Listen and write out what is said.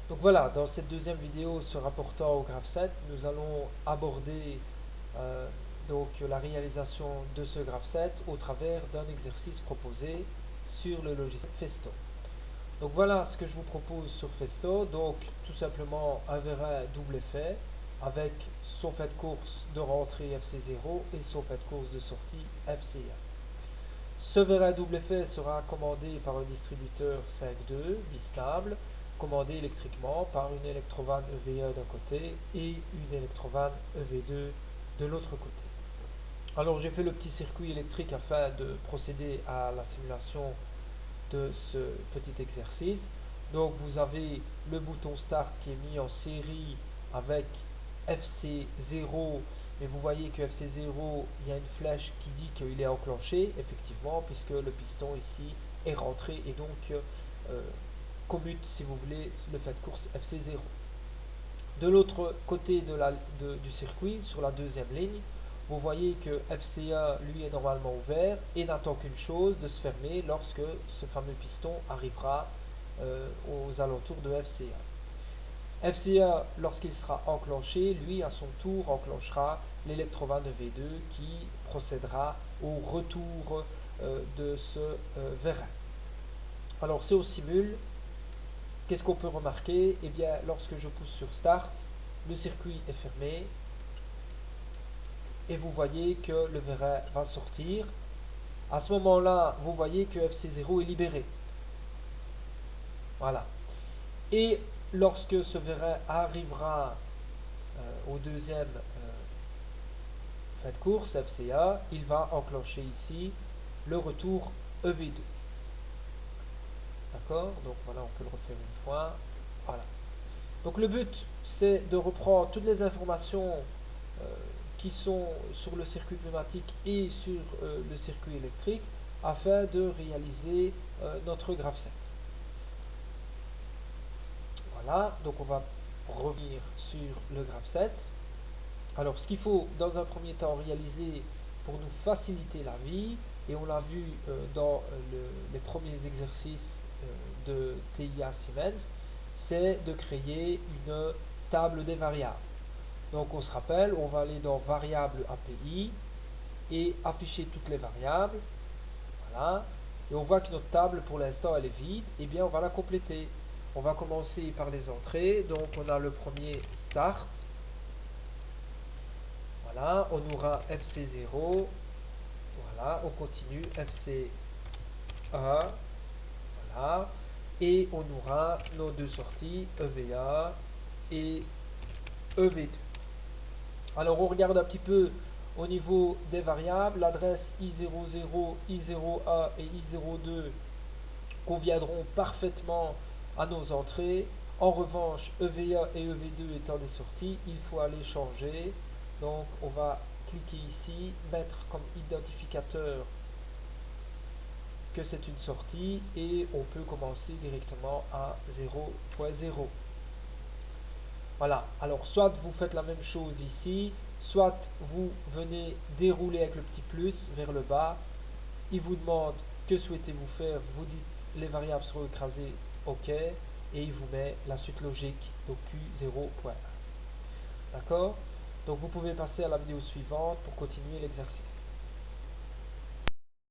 Donc voilà, dans cette deuxième vidéo se rapportant au graphe 7, nous allons aborder euh, la réalisation de ce graphe 7 au travers d'un exercice proposé sur le logiciel Festo. Donc voilà ce que je vous propose sur Festo. Donc tout simplement un vérin double effet avec son fait de course de rentrée FC0 et son fait de course de sortie FC1. Ce vérin double effet sera commandé par un distributeur 5.2 bistable, commandé électriquement par une électrovanne EV1 d'un côté et une électrovanne EV2 de l'autre côté. Alors j'ai fait le petit circuit électrique afin de procéder à la simulation de ce petit exercice. Donc vous avez le bouton Start qui est mis en série avec FC0, mais vous voyez que FC0, il y a une flèche qui dit qu'il est enclenché, effectivement, puisque le piston ici est rentré et donc commute, si vous voulez, le fait de course FC0. De l'autre côté du circuit, sur la deuxième ligne, vous voyez que FC1 lui est normalement ouvert et n'attend qu'une chose, de se fermer lorsque ce fameux piston arrivera aux alentours de FC1. FC1, lorsqu'il sera enclenché, lui à son tour enclenchera l'électrovanne V2 qui procédera au retour de ce vérin. Alors si on simule, qu'est-ce qu'on peut remarquer? Eh bien, lorsque je pousse sur Start, le circuit est fermé et vous voyez que le vérin va sortir. À ce moment-là, vous voyez que FC0 est libéré. Voilà. Et lorsque ce vérin arrivera au deuxième fait de course, FCA, il va enclencher ici le retour EV2. D'accord? Donc voilà, on peut le refaire une fois. Voilà. Donc le but, c'est de reprendre toutes les informations qui sont sur le circuit pneumatique et sur le circuit électrique afin de réaliser notre graphe 7. Voilà, donc on va revenir sur le graphe 7. Alors ce qu'il faut dans un premier temps réaliser pour nous faciliter la vie, et on l'a vu dans les premiers exercices de TIA Siemens, c'est de créer une table des variables. Donc on se rappelle, on va aller dans variables API et afficher toutes les variables. Voilà. Et on voit que notre table pour l'instant elle est vide. Et bien on va la compléter. On va commencer par les entrées. Donc on a le premier start. Voilà. On aura FC0. Voilà. On continue FC1. Voilà. Et on aura nos deux sorties EVA et EV2. Alors on regarde un petit peu au niveau des variables. L'adresse I00, I0A et I02 conviendront parfaitement à nos entrées. En revanche, EVA et EV2 étant des sorties, il faut aller changer. Donc on va cliquer ici, mettre comme identificateur que c'est une sortie et on peut commencer directement à 0.0. Voilà, alors soit vous faites la même chose ici, soit vous venez dérouler avec le petit plus vers le bas. Il vous demande que souhaitez-vous faire, vous dites les variables seront écrasées, OK, et il vous met la suite logique, donc Q0.1. D'accord? Donc vous pouvez passer à la vidéo suivante pour continuer l'exercice.